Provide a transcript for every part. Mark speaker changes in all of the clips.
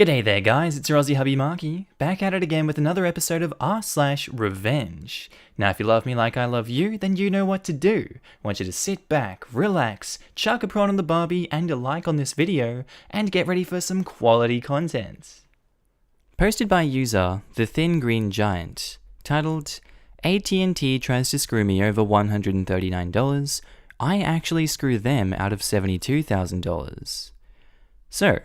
Speaker 1: G'day there guys, it's your Aussie Hubby Markee, back at it again with another episode of r/Revenge. Now if you love me like I love you, then you know what to do. I want you to sit back, relax, chuck a prawn on the barbie and a like on this video, and get ready for some quality content. Posted by user The Thin Green Giant, titled, AT&T tries to screw me over $139, I actually screw them out of $72,000. So,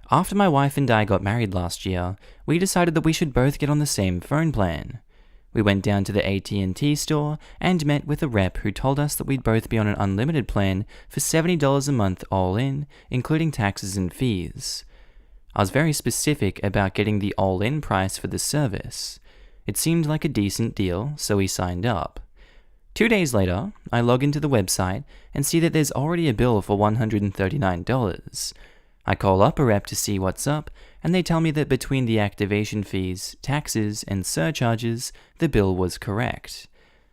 Speaker 1: after my wife and I got married last year, we decided that we should both get on the same phone plan. We went down to the AT&T store and met with a rep who told us that we'd both be on an unlimited plan for $70 a month all in, including taxes and fees. I was very specific about getting the all-in price for the service. It seemed like a decent deal, so we signed up. 2 days later, I log into the website and see that there's already a bill for $139. I call up a rep to see what's up, and they tell me that between the activation fees, taxes, and surcharges, the bill was correct.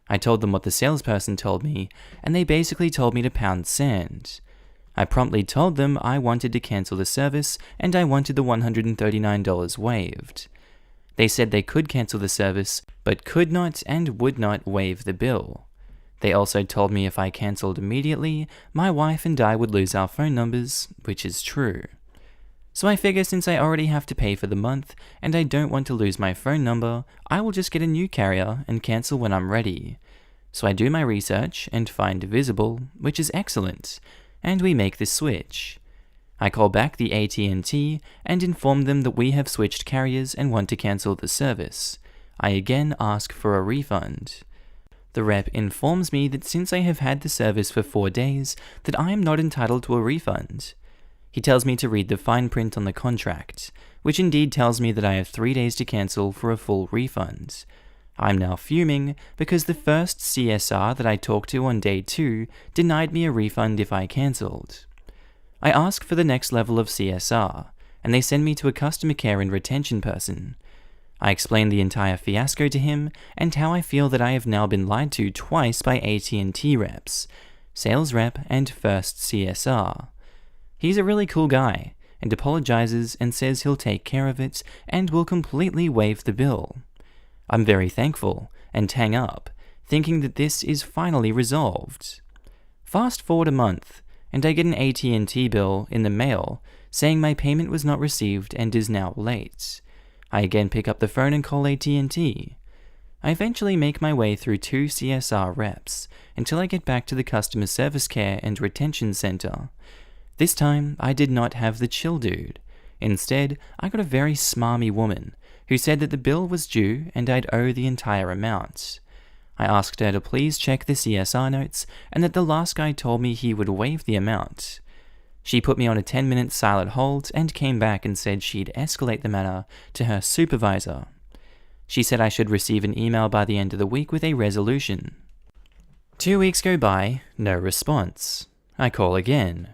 Speaker 1: I told them what the salesperson told me, and they basically told me to pound sand. I promptly told them I wanted to cancel the service, and I wanted the $139 waived. They said they could cancel the service, but could not and would not waive the bill. They also told me if I cancelled immediately, my wife and I would lose our phone numbers, which is true. So I figure since I already have to pay for the month, and I don't want to lose my phone number, I will just get a new carrier and cancel when I'm ready. So I do my research and find Visible, which is excellent, and we make the switch. I call back the AT&T and inform them that we have switched carriers and want to cancel the service. I again ask for a refund. The rep informs me that since I have had the service for 4 days, that I am not entitled to a refund. He tells me to read the fine print on the contract, which indeed tells me that I have 3 days to cancel for a full refund. I'm now fuming because the first CSR that I talked to on day 2 denied me a refund if I cancelled. I ask for the next level of CSR, and they send me to a customer care and retention person. I explain the entire fiasco to him and how I feel that I have now been lied to twice by AT&T reps, sales rep and first CSR. He's a really cool guy and apologizes and says he'll take care of it and will completely waive the bill. I'm very thankful and hang up, thinking that this is finally resolved. Fast forward a month and I get an AT&T bill in the mail saying my payment was not received and is now late. I again pick up the phone and call AT&T. I eventually make my way through 2 CSR reps until I get back to the customer service care and retention center. This time, I did not have the chill dude. Instead, I got a very smarmy woman who said that the bill was due and I'd owe the entire amount. I asked her to please check the CSR notes and that the last guy told me he would waive the amount. She put me on a 10-minute silent hold and came back and said she'd escalate the matter to her supervisor. She said I should receive an email by the end of the week with a resolution. 2 weeks go by, no response. I call again.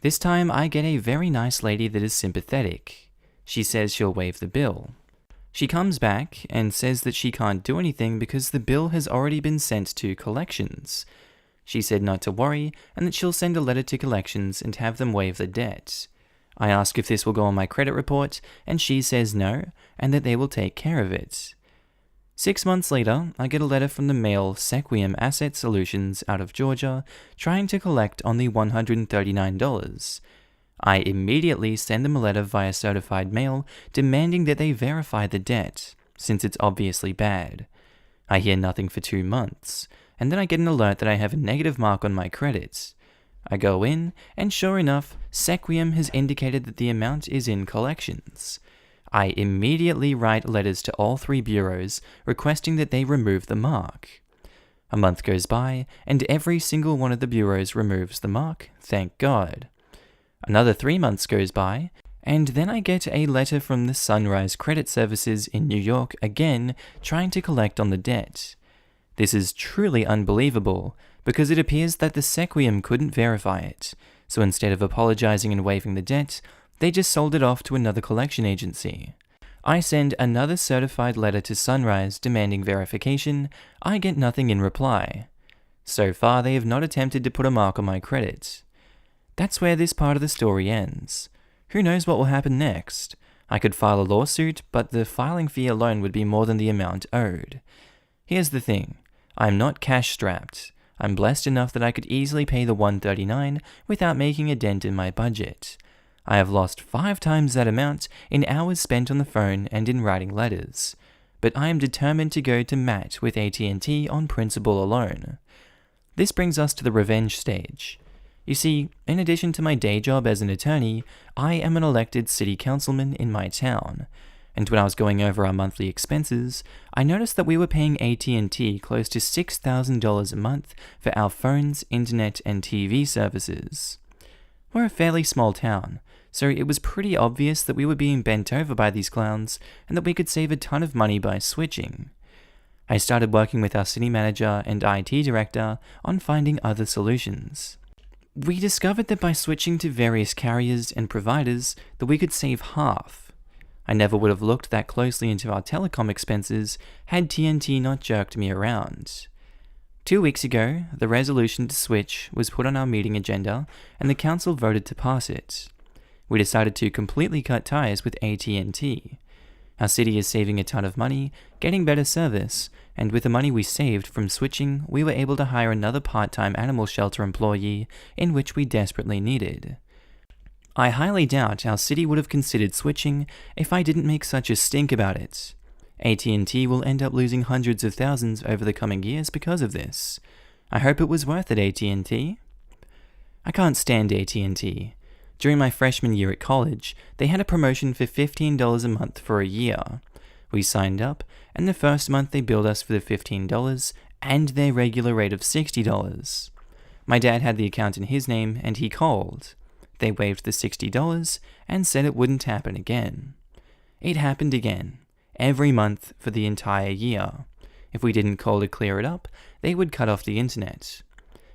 Speaker 1: This time I get a very nice lady that is sympathetic. She says she'll waive the bill. She comes back and says that she can't do anything because the bill has already been sent to collections. She said not to worry and that she'll send a letter to collections and have them waive the debt. I ask if this will go on my credit report and she says no and that they will take care of it. 6 months later, I get a letter from the mail Sequium Asset Solutions out of Georgia trying to collect on the $139. I immediately send them a letter via certified mail demanding that they verify the debt, since it's obviously bad. I hear nothing for 2 months. And then I get an alert that I have a negative mark on my credit. I go in, and sure enough, Sequium has indicated that the amount is in collections. I immediately write letters to all 3 bureaus requesting that they remove the mark. A month goes by, and every single one of the bureaus removes the mark, thank God. Another 3 months goes by, and then I get a letter from the Sunrise Credit Services in New York again trying to collect on the debt. This is truly unbelievable, because it appears that the Sequium couldn't verify it, so instead of apologizing and waiving the debt, they just sold it off to another collection agency. I send another certified letter to Sunrise demanding verification. I get nothing in reply. So far, they have not attempted to put a mark on my credit. That's where this part of the story ends. Who knows what will happen next? I could file a lawsuit, but the filing fee alone would be more than the amount owed. Here's the thing, I'm not cash-strapped. I'm blessed enough that I could easily pay the $139 without making a dent in my budget. I have lost 5 times that amount in hours spent on the phone and in writing letters. But I am determined to go to Matt with AT&T on principle alone. This brings us to the revenge stage. You see, in addition to my day job as an attorney, I am an elected city councilman in my town. And when I was going over our monthly expenses, I noticed that we were paying AT&T close to $6,000 a month for our phones, internet, and TV services. We're a fairly small town, so it was pretty obvious that we were being bent over by these clowns and that we could save a ton of money by switching. I started working with our city manager and IT director on finding other solutions. We discovered that by switching to various carriers and providers that we could save half. I never would have looked that closely into our telecom expenses had TNT not jerked me around. 2 weeks ago, the resolution to switch was put on our meeting agenda and the council voted to pass it. We decided to completely cut ties with AT&T. Our city is saving a ton of money, getting better service, and with the money we saved from switching, we were able to hire another part-time animal shelter employee in which we desperately needed. I highly doubt our city would have considered switching if I didn't make such a stink about it. AT&T will end up losing hundreds of thousands over the coming years because of this. I hope it was worth it, AT&T. I can't stand AT&T. During my freshman year at college, they had a promotion for $15 a month for a year. We signed up, and the first month they billed us for the $15 and their regular rate of $60. My dad had the account in his name, and he called. They waived the $60 and said it wouldn't happen again. It happened again, every month for the entire year. If we didn't call to clear it up, they would cut off the internet.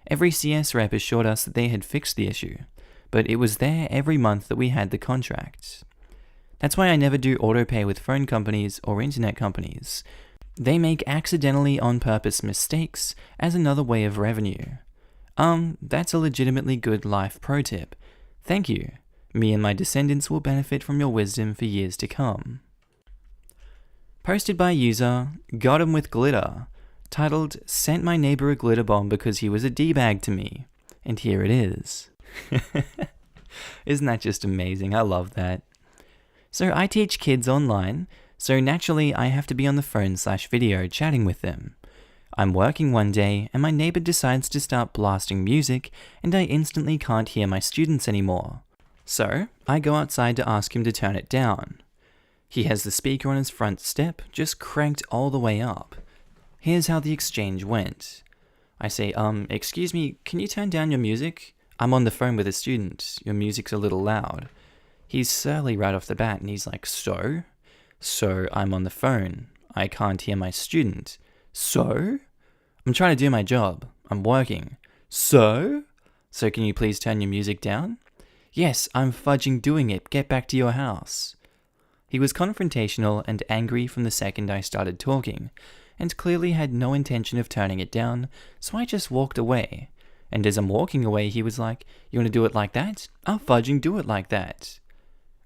Speaker 1: Every CS rep assured us that they had fixed the issue, but it was there every month that we had the contract. That's why I never do autopay with phone companies or internet companies. They make accidentally on purpose mistakes as another way of revenue. That's a legitimately good life pro tip. Thank you. Me and my descendants will benefit from your wisdom for years to come. Posted by user Got 'em with Glitter, titled Sent my neighbor a glitter bomb because he was a D-bag to me. And here it is. Isn't that just amazing? I love that. So I teach kids online, so naturally I have to be on the phone/video chatting with them. I'm working one day and my neighbor decides to start blasting music and I instantly can't hear my students anymore. So I go outside to ask him to turn it down. He has the speaker on his front step just cranked all the way up. Here's how the exchange went. I say, excuse me, can you turn down your music? I'm on the phone with a student. Your music's a little loud. He's surly right off the bat and he's like, so? So I'm on the phone. I can't hear my student. So? I'm trying to do my job. I'm working. So? So can you please turn your music down? Yes, I'm fudging doing it. Get back to your house. He was confrontational and angry from the second I started talking, and clearly had no intention of turning it down, so I just walked away. And as I'm walking away, he was like, you want to do it like that? I'll fudging do it like that.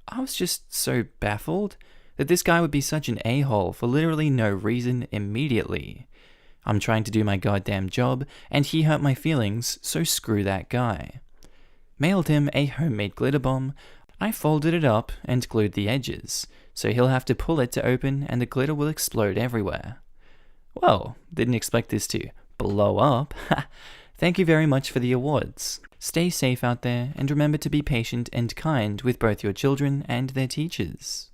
Speaker 1: I was just so baffled that this guy would be such an a-hole for literally no reason immediately. I'm trying to do my goddamn job, and he hurt my feelings, so screw that guy. Mailed him a homemade glitter bomb. I folded it up and glued the edges, so he'll have to pull it to open and the glitter will explode everywhere. Well, didn't expect this to blow up. Thank you very much for the awards. Stay safe out there and remember to be patient and kind with both your children and their teachers.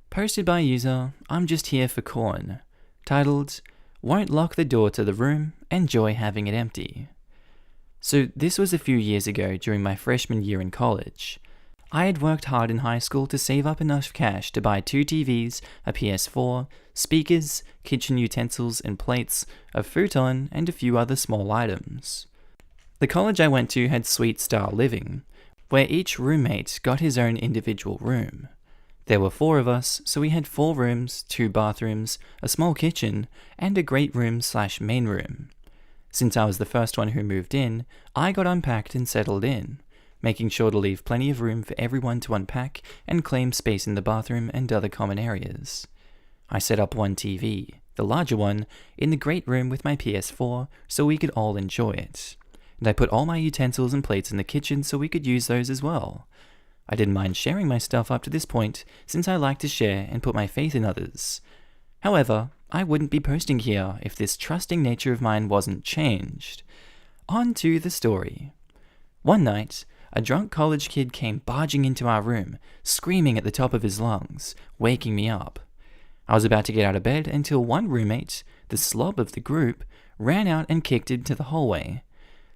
Speaker 1: Posted by user I'm just here for corn, titled Won't lock the door to the room, enjoy having it empty. So this was a few years ago during my freshman year in college. I had worked hard in high school to save up enough cash to buy 2 TVs, a PS4, speakers, kitchen utensils and plates, a futon, and a few other small items. The college I went to had suite style living, where each roommate got his own individual room. There were 4 of us, so we had 4 rooms, 2 bathrooms, a small kitchen, and a great room/main room. Since I was the first one who moved in, I got unpacked and settled in. making sure to leave plenty of room for everyone to unpack and claim space in the bathroom and other common areas. I set up one TV, the larger one, in the great room with my PS4 so we could all enjoy it. And I put all my utensils and plates in the kitchen so we could use those as well. I didn't mind sharing my stuff up to this point since I like to share and put my faith in others. However, I wouldn't be posting here if this trusting nature of mine wasn't changed. On to the story. One night, a drunk college kid came barging into our room, screaming at the top of his lungs, waking me up. I was about to get out of bed until one roommate, the slob of the group, ran out and kicked into the hallway.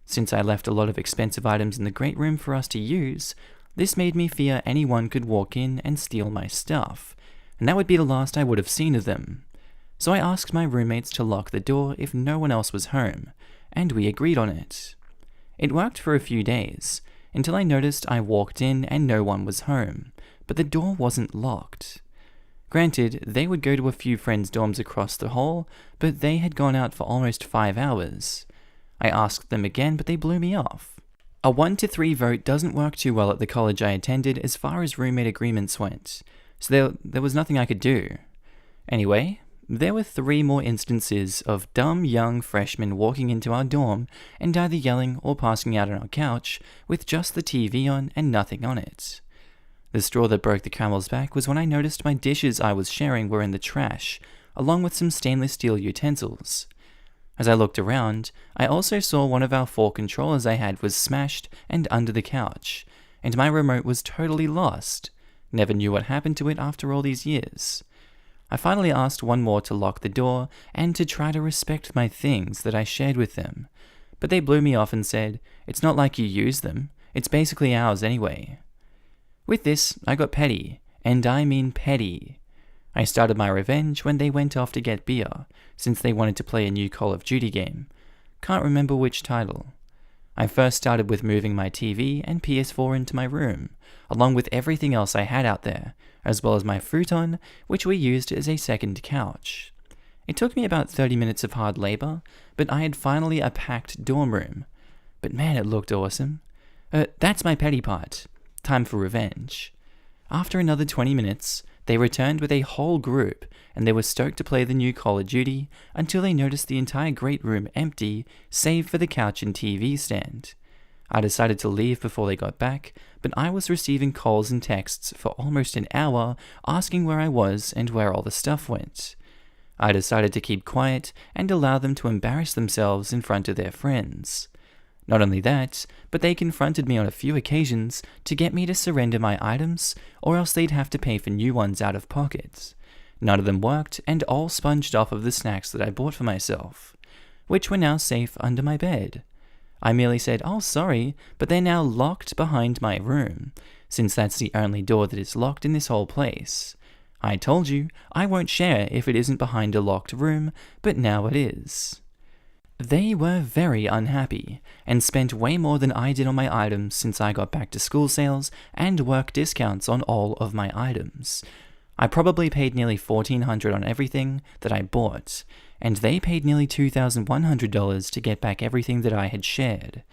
Speaker 1: Since I left a lot of expensive items in the great room for us to use, this made me fear anyone could walk in and steal my stuff, and that would be the last I would have seen of them. So I asked my roommates to lock the door if no one else was home, and we agreed on it. It worked for a few days, until I noticed I walked in and no one was home, but the door wasn't locked. Granted, they would go to a few friends' dorms across the hall, but they had gone out for almost 5 hours. I asked them again, but they blew me off. A 1-3 vote doesn't work too well at the college I attended as far as roommate agreements went, so there was nothing I could do. Anyway, there were 3 more instances of dumb young freshmen walking into our dorm and either yelling or passing out on our couch with just the TV on and nothing on it. The straw that broke the camel's back was when I noticed my dishes I was sharing were in the trash, along with some stainless steel utensils. As I looked around, I also saw one of our 4 controllers I had was smashed and under the couch, and my remote was totally lost. Never knew what happened to it after all these years. I finally asked one more to lock the door and to try to respect my things that I shared with them, but they blew me off and said, "It's not like you use them, it's basically ours anyway." With this, I got petty, and I mean petty. I started my revenge when they went off to get beer, since they wanted to play a new Call of Duty game. Can't remember which title. I first started with moving my TV and PS4 into my room, along with everything else I had out there, as well as my futon, which we used as a second couch. It took me about 30 minutes of hard labor, but I had finally a packed dorm room. But man, it looked awesome. That's my petty part. Time for revenge. After another 20 minutes, they returned with a whole group, and they were stoked to play the new Call of Duty until they noticed the entire great room empty, save for the couch and TV stand. I decided to leave before they got back, but I was receiving calls and texts for almost an hour asking where I was and where all the stuff went. I decided to keep quiet and allow them to embarrass themselves in front of their friends. Not only that, but they confronted me on a few occasions to get me to surrender my items, or else they'd have to pay for new ones out of pocket. None of them worked, and all sponged off of the snacks that I bought for myself, which were now safe under my bed. I merely said, "Oh, sorry, but they're now locked behind my room, since that's the only door that is locked in this whole place. I told you, I won't share if it isn't behind a locked room, but now it is." They were very unhappy, and spent way more than I did on my items since I got back to school sales and work discounts on all of my items. I probably paid nearly $1,400 on everything that I bought, and they paid nearly $2,100 to get back everything that I had shared.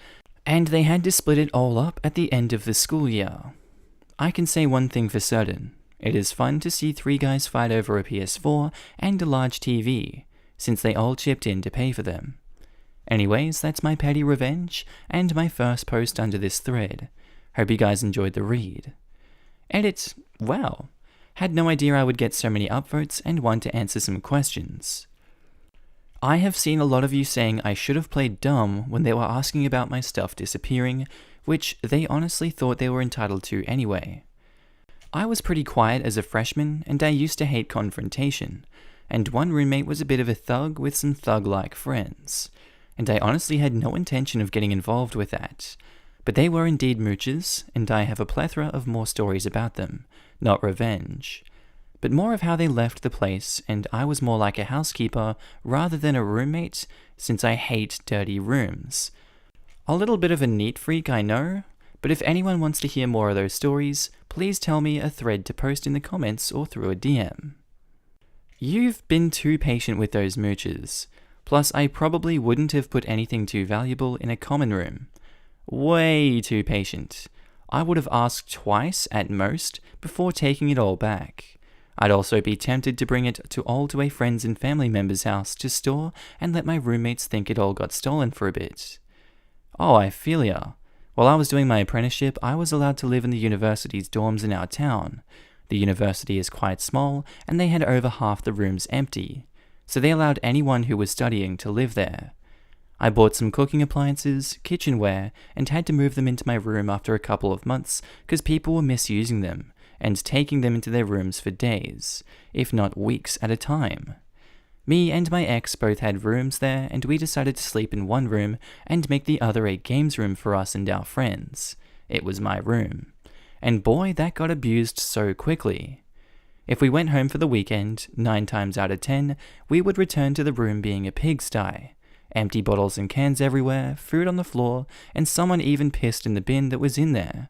Speaker 1: And they had to split it all up at the end of the school year. I can say one thing for certain. It is fun to see 3 guys fight over a PS4 and a large TV, since they all chipped in to pay for them. Anyways, that's my petty revenge, and my first post under this thread. Hope you guys enjoyed the read. Edit, wow. Had no idea I would get so many upvotes and want to answer some questions. I have seen a lot of you saying I should have played dumb when they were asking about my stuff disappearing, which they honestly thought they were entitled to anyway. I was pretty quiet as a freshman, and I used to hate confrontation, and one roommate was a bit of a thug with some thug-like friends. And I honestly had no intention of getting involved with that. But they were indeed mooches, and I have a plethora of more stories about them, not revenge. But more of how they left the place, and I was more like a housekeeper rather than a roommate, since I hate dirty rooms. A little bit of a neat freak, I know, but if anyone wants to hear more of those stories, please tell me a thread to post in the comments or through a DM. You've been too patient with those mooches. Plus, I probably wouldn't have put anything too valuable in a common room. Way too patient. I would have asked twice at most before taking it all back. I'd also be tempted to bring it to a friends and family member's house to store and let my roommates think it all got stolen for a bit. Oh, I feel ya. While I was doing my apprenticeship, I was allowed to live in the university's dorms in our town. The university is quite small, and they had over half the rooms empty, so they allowed anyone who was studying to live there. I bought some cooking appliances, kitchenware, and had to move them into my room after a couple of months because people were misusing them and taking them into their rooms for days, if not weeks at a time. Me and my ex both had rooms there, and we decided to sleep in one room and make the other a games room for us and our friends. It was my room. And boy, that got abused so quickly. If we went home for the weekend, 9 times out of 10, we would return to the room being a pigsty. Empty bottles and cans everywhere, food on the floor, and someone even pissed in the bin that was in there.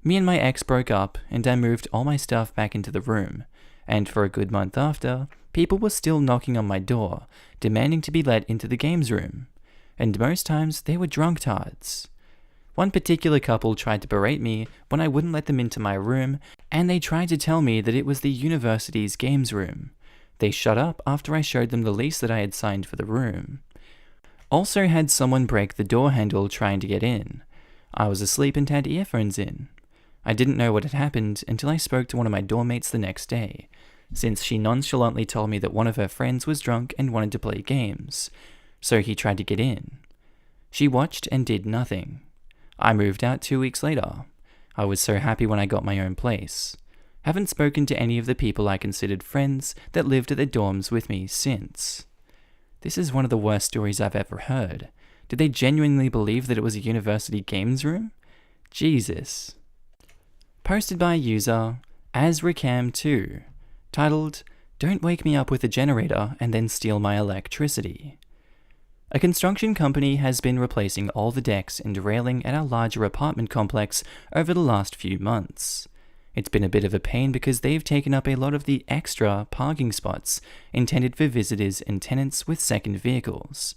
Speaker 1: Me and my ex broke up, and I moved all my stuff back into the room, and for a good month after, people were still knocking on my door, demanding to be let into the games room, and most times they were drunk-tards. One particular couple tried to berate me when I wouldn't let them into my room, and they tried to tell me that it was the university's games room. They shut up after I showed them the lease that I had signed for the room. Also had someone break the door handle trying to get in. I was asleep and had earphones in. I didn't know what had happened until I spoke to one of my doormates the next day, since she nonchalantly told me that one of her friends was drunk and wanted to play games, so he tried to get in. She watched and did nothing. I moved out 2 weeks later. I was so happy when I got my own place. Haven't spoken to any of the people I considered friends that lived at the dorms with me since. This is one of the worst stories I've ever heard. Did they genuinely believe that it was a university games room? Jesus. Posted by user AsRicam2, titled, "Don't wake me up with a generator and then steal my electricity." A construction company has been replacing all the decks and railing at our larger apartment complex over the last few months. It's been a bit of a pain because they've taken up a lot of the extra parking spots intended for visitors and tenants with second vehicles.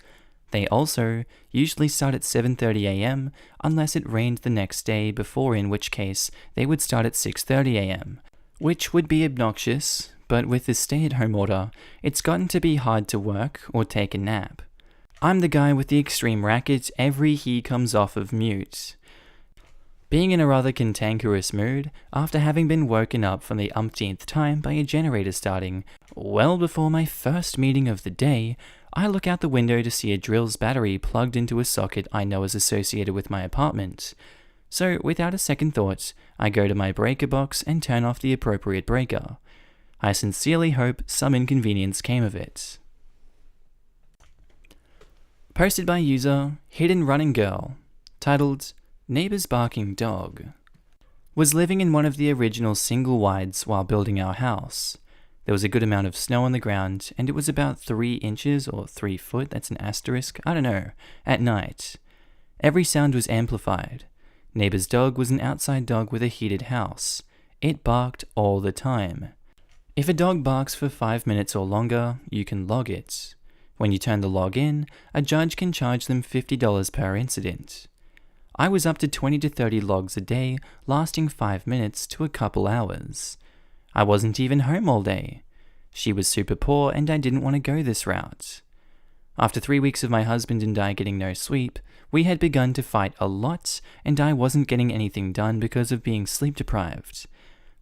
Speaker 1: They also usually start at 7:30 a.m. unless it rained the next day, before in which case they would start at 6:30 a.m., which would be obnoxious, but with the stay-at-home order, it's gotten to be hard to work or take a nap. I'm the guy with the extreme racket every he comes off of mute. Being in a rather cantankerous mood after having been woken up for the umpteenth time by a generator starting well before my first meeting of the day, I look out the window to see a drill's battery plugged into a socket I know is associated with my apartment. So, without a second thought, I go to my breaker box and turn off the appropriate breaker. I sincerely hope some inconvenience came of it. Posted by user Hidden Running Girl, titled, "Neighbor's Barking Dog." Was living in one of the original single wides while building our house. There was a good amount of snow on the ground, and it was about 3 inches or 3 foot, that's an asterisk, I don't know, at night. Every sound was amplified. Neighbor's dog was an outside dog with a heated house. It barked all the time. If a dog barks for 5 minutes or longer, you can log it. When you turn the log in, a judge can charge them $50 per incident. I was up to 20 to 30 logs a day, lasting 5 minutes to a couple hours. I wasn't even home all day. She was super poor and I didn't want to go this route. After 3 weeks of my husband and I getting no sleep, we had begun to fight a lot, and I wasn't getting anything done because of being sleep deprived.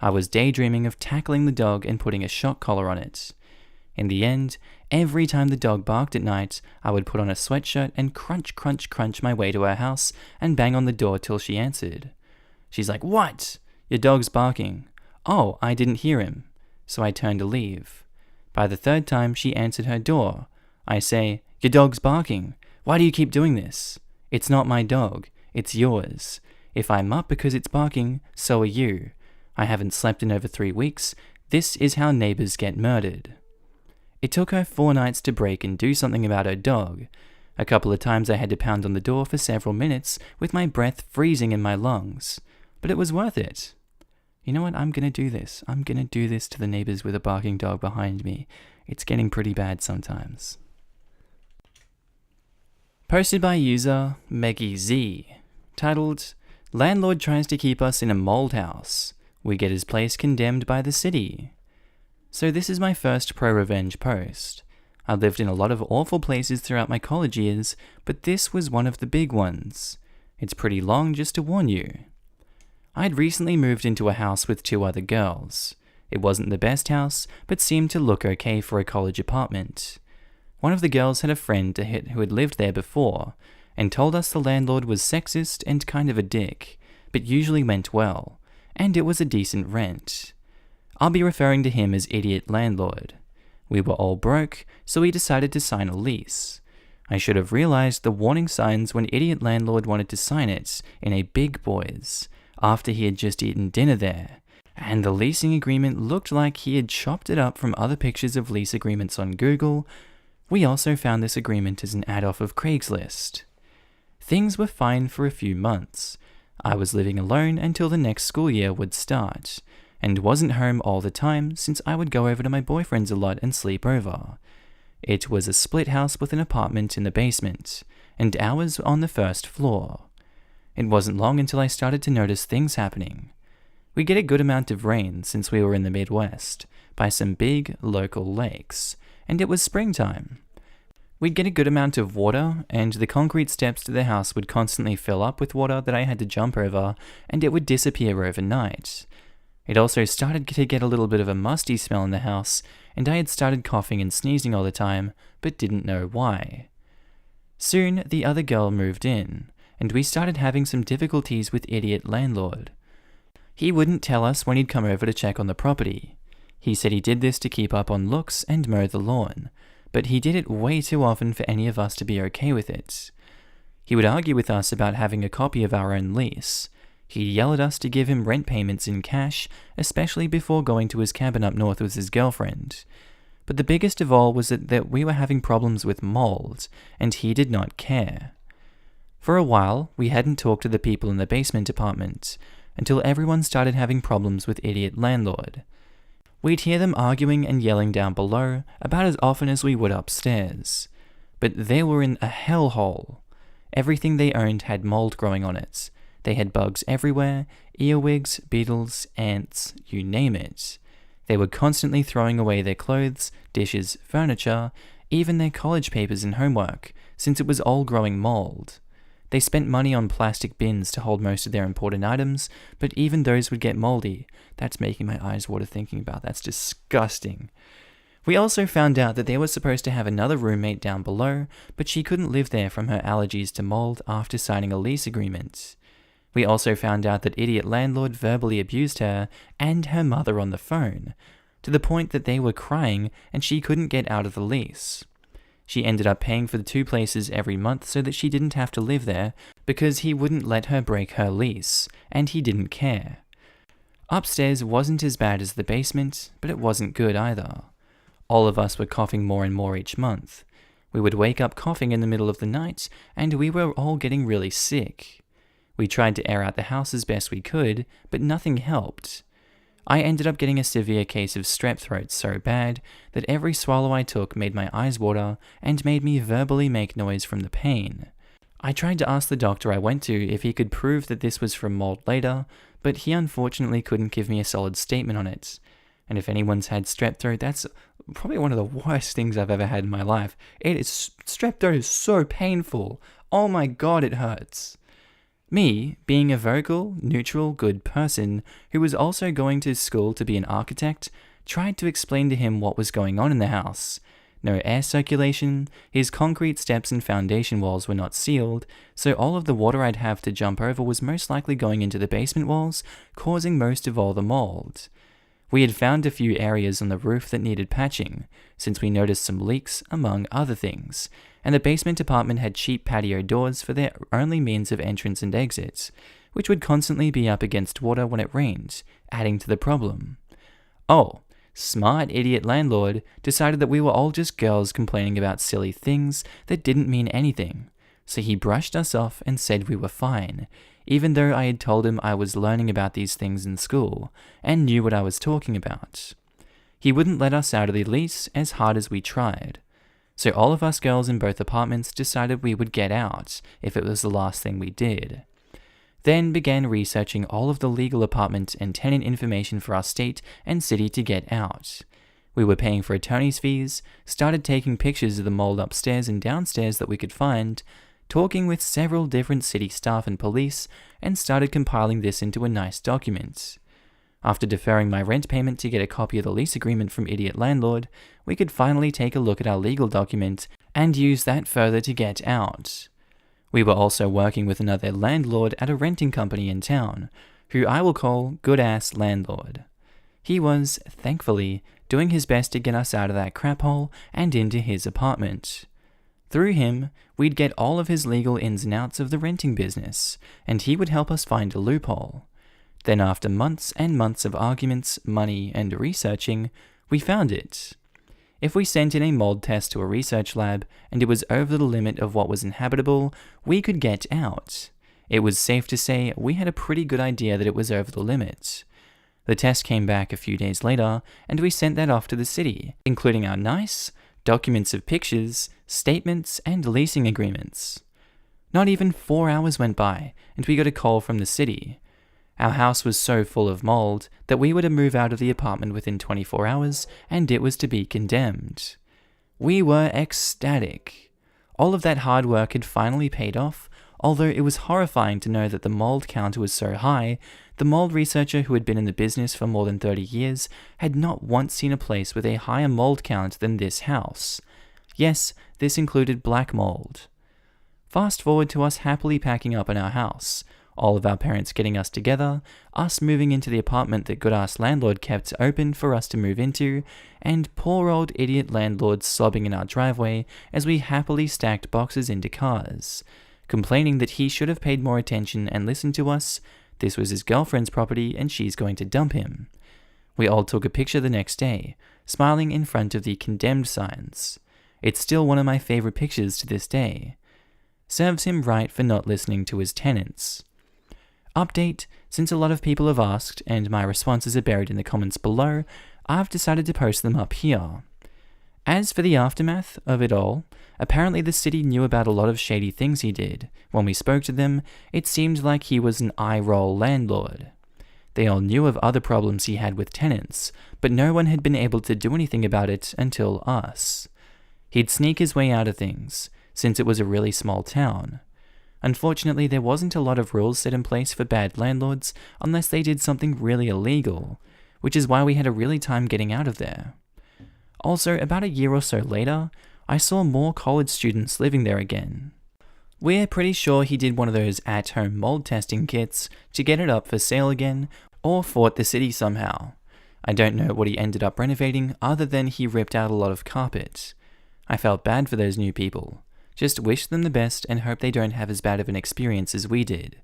Speaker 1: I was daydreaming of tackling the dog and putting a shock collar on it. In the end, every time the dog barked at night, I would put on a sweatshirt and crunch, crunch, crunch my way to her house and bang on the door till she answered. She's like, "What? Your dog's barking." "Oh, I didn't hear him." So I turned to leave. By the 3rd time she answered her door. I say, "Your dog's barking. Why do you keep doing this?" "It's not my dog. It's yours. If I'm up because it's barking, so are you. I haven't slept in over 3 weeks. This is how neighbors get murdered." It took her 4 nights to break and do something about her dog. A couple of times I had to pound on the door for several minutes with my breath freezing in my lungs. But it was worth it. You know what? I'm gonna do this. I'm gonna do this to the neighbors with a barking dog behind me. It's getting pretty bad sometimes. Posted by user Meggie Z, titled, Landlord tries to keep us in a mold house. We get his place condemned by the city. So this is my first pro-revenge post. I lived in a lot of awful places throughout my college years, but this was one of the big ones. It's pretty long, just to warn you. I'd recently moved into a house with 2 other girls. It wasn't the best house, but seemed to look okay for a college apartment. One of the girls had a friend who had lived there before, and told us the landlord was sexist and kind of a dick, but usually meant well, and it was a decent rent. I'll be referring to him as Idiot Landlord. We were all broke, so we decided to sign a lease. I should have realized the warning signs when Idiot Landlord wanted to sign it in a Big Boys, after he had just eaten dinner there, and the leasing agreement looked like he had chopped it up from other pictures of lease agreements on Google. We also found this agreement as an ad off of Craigslist. Things were fine for a few months. I was living alone until the next school year would start, and wasn't home all the time since I would go over to my boyfriend's a lot and sleep over. It was a split house with an apartment in the basement, and ours on the first floor. It wasn't long until I started to notice things happening. We get a good amount of rain since we were in the Midwest, by some big local lakes, and it was springtime. We'd get a good amount of water, and the concrete steps to the house would constantly fill up with water that I had to jump over, and it would disappear overnight. It also started to get a little bit of a musty smell in the house, and I had started coughing and sneezing all the time, but didn't know why. Soon, the other girl moved in, and we started having some difficulties with Idiot Landlord. He wouldn't tell us when he'd come over to check on the property. He said he did this to keep up on looks and mow the lawn, but he did it way too often for any of us to be okay with it. He would argue with us about having a copy of our own lease. He'd yell at us to give him rent payments in cash, especially before going to his cabin up north with his girlfriend. But the biggest of all was that we were having problems with mold, and he did not care. For a while, we hadn't talked to the people in the basement apartment, until everyone started having problems with Idiot Landlord. We'd hear them arguing and yelling down below about as often as we would upstairs. But they were in a hellhole. Everything they owned had mold growing on it. They had bugs everywhere, earwigs, beetles, ants, you name it. They were constantly throwing away their clothes, dishes, furniture, even their college papers and homework, since it was all growing mold. They spent money on plastic bins to hold most of their important items, but even those would get moldy. That's making my eyes water thinking about. That's disgusting. We also found out that they were supposed to have another roommate down below, but she couldn't live there from her allergies to mold after signing a lease agreement. We also found out that Idiot Landlord verbally abused her and her mother on the phone, to the point that they were crying and she couldn't get out of the lease. She ended up paying for the 2 places every month so that she didn't have to live there because he wouldn't let her break her lease, and he didn't care. Upstairs wasn't as bad as the basement, but it wasn't good either. All of us were coughing more and more each month. We would wake up coughing in the middle of the night, and we were all getting really sick. We tried to air out the house as best we could, but nothing helped. I ended up getting a severe case of strep throat so bad that every swallow I took made my eyes water and made me verbally make noise from the pain. I tried to ask the doctor I went to if he could prove that this was from mold later, but he unfortunately couldn't give me a solid statement on it. And if anyone's had strep throat, that's probably one of the worst things I've ever had in my life. Strep throat is so painful. Oh my god, it hurts. Me, being a vocal, neutral, good person who was also going to school to be an architect, tried to explain to him what was going on in the house. No air circulation, his concrete steps and foundation walls were not sealed, so all of the water I'd have to jump over was most likely going into the basement walls, causing most of all the mold. We had found a few areas on the roof that needed patching, since we noticed some leaks, among other things, and the basement apartment had cheap patio doors for their only means of entrance and exit, which would constantly be up against water when it rained, adding to the problem. Oh, smart idiot landlord decided that we were all just girls complaining about silly things that didn't mean anything, so he brushed us off and said we were fine, even though I had told him I was learning about these things in school and knew what I was talking about. He wouldn't let us out of the lease as hard as we tried. So all of us girls in both apartments decided we would get out if it was the last thing we did. then began researching all of the legal apartment and tenant information for our state and city to get out. We were paying for attorney's fees, started taking pictures of the mold upstairs and downstairs that we could find, talking with several different city staff and police, and started compiling this into a nice document. After deferring my rent payment to get a copy of the lease agreement from Idiot Landlord, we could finally take a look at our legal document and use that further to get out. We were also working with another landlord at a renting company in town, who I will call Good-Ass Landlord. He was, thankfully, doing his best to get us out of that crap hole and into his apartment. Through him, we'd get all of his legal ins and outs of the renting business, and he would help us find a loophole. Then after months and months of arguments, money, and researching, we found it. If we sent in a mold test to a research lab and it was over the limit of what was inhabitable, we could get out. It was safe to say we had a pretty good idea that it was over the limit. The test came back a few days later, and we sent that off to the city, including our nice documents of pictures, statements, and leasing agreements. Not even 4 hours went by, and we got a call from the city. Our house was so full of mold that we were to move out of the apartment within 24 hours, and it was to be condemned. We were ecstatic. All of that hard work had finally paid off, although it was horrifying to know that the mold count was so high. The mold researcher who had been in the business for more than 30 years had not once seen a place with a higher mold count than this house. Yes, this included black mold. Fast forward to us happily packing up in our house, all of our parents getting us together, us moving into the apartment that Good-Ass Landlord kept open for us to move into, and poor old idiot landlord sobbing in our driveway as we happily stacked boxes into cars, complaining that he should have paid more attention and listened to us. This was his girlfriend's property and she's going to dump him. We all took a picture the next day, smiling in front of the condemned signs. It's still one of my favorite pictures to this day. Serves him right for not listening to his tenants. Update, since a lot of people have asked and my responses are buried in the comments below, I've decided to post them up here. As for the aftermath of it all, apparently the city knew about a lot of shady things he did. When we spoke to them, it seemed like he was an eye-roll landlord. They all knew of other problems he had with tenants, but no one had been able to do anything about it until us. He'd sneak his way out of things, since it was a really small town. Unfortunately, there wasn't a lot of rules set in place for bad landlords unless they did something really illegal, which is why we had a really time getting out of there. Also, about a year or so later, I saw more college students living there again. We're pretty sure he did one of those at-home mold testing kits to get it up for sale again, or fought the city somehow. I don't know what he ended up renovating other than he ripped out a lot of carpet. I felt bad for those new people. Just wish them the best and hope they don't have as bad of an experience as we did.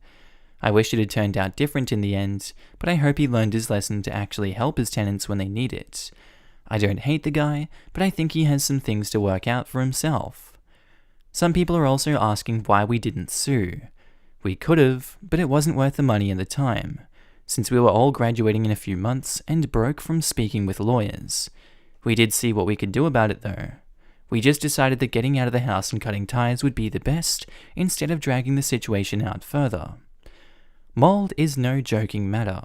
Speaker 1: I wish it had turned out different in the end, but I hope he learned his lesson to actually help his tenants when they need it. I don't hate the guy, but I think he has some things to work out for himself. Some people are also asking why we didn't sue. We could have, but it wasn't worth the money and the time, since we were all graduating in a few months and broke from speaking with lawyers. We did see what we could do about it though. We just decided that getting out of the house and cutting ties would be the best, instead of dragging the situation out further. Mold is no joking matter.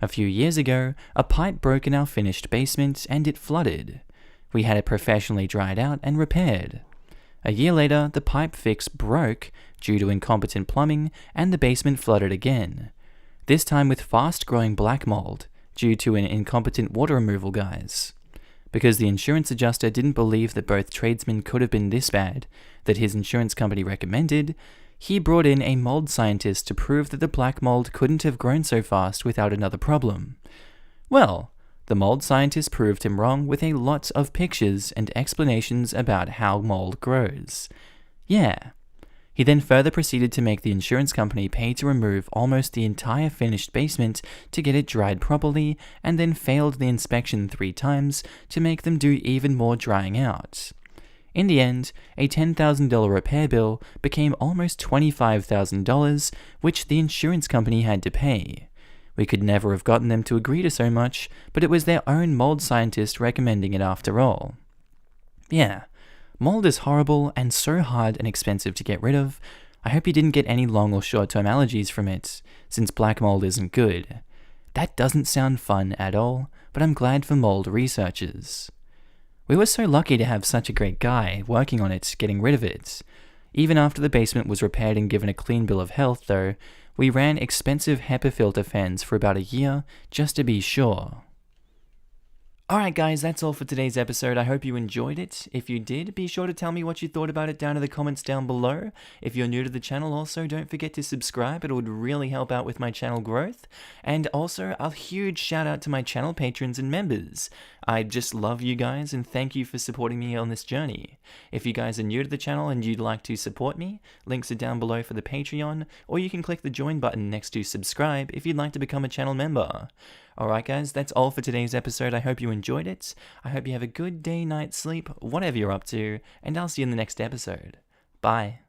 Speaker 1: A few years ago, a pipe broke in our finished basement and it flooded. We had it professionally dried out and repaired. A year later, the pipe fix broke due to incompetent plumbing and the basement flooded again. This time with fast-growing black mold due to an incompetent water removal guys. Because the insurance adjuster didn't believe that both tradesmen could have been this bad that his insurance company recommended, he brought in a mold scientist to prove that the black mold couldn't have grown so fast without another problem. Well, the mold scientist proved him wrong with a lot of pictures and explanations about how mold grows. Yeah. He then further proceeded to make the insurance company pay to remove almost the entire finished basement to get it dried properly, and then failed the inspection 3 times to make them do even more drying out. In the end, a $10,000 repair bill became almost $25,000, which the insurance company had to pay. We could never have gotten them to agree to so much, but it was their own mold scientist recommending it after all. Yeah. Mold is horrible and so hard and expensive to get rid of. I hope you didn't get any long or short-term allergies from it, since black mold isn't good. That doesn't sound fun at all, but I'm glad for mold researchers. We were so lucky to have such a great guy working on it, getting rid of it. Even after the basement was repaired and given a clean bill of health, though, we ran expensive HEPA filter fans for about a year just to be sure. Alright guys, that's all for today's episode. I hope you enjoyed it. If you did, be sure to tell me what you thought about it down in the comments down below. If you're new to the channel, also don't forget to subscribe. It would really help out with my channel growth. And also, a huge shout out to my channel patrons and members. I just love you guys and thank you for supporting me on this journey. If you guys are new to the channel and you'd like to support me, links are down below for the Patreon, or you can click the join button next to subscribe if you'd like to become a channel member. Alright guys, that's all for today's episode. I hope you enjoyed it. I hope you have a good day, night, sleep, whatever you're up to, and I'll see you in the next episode. Bye.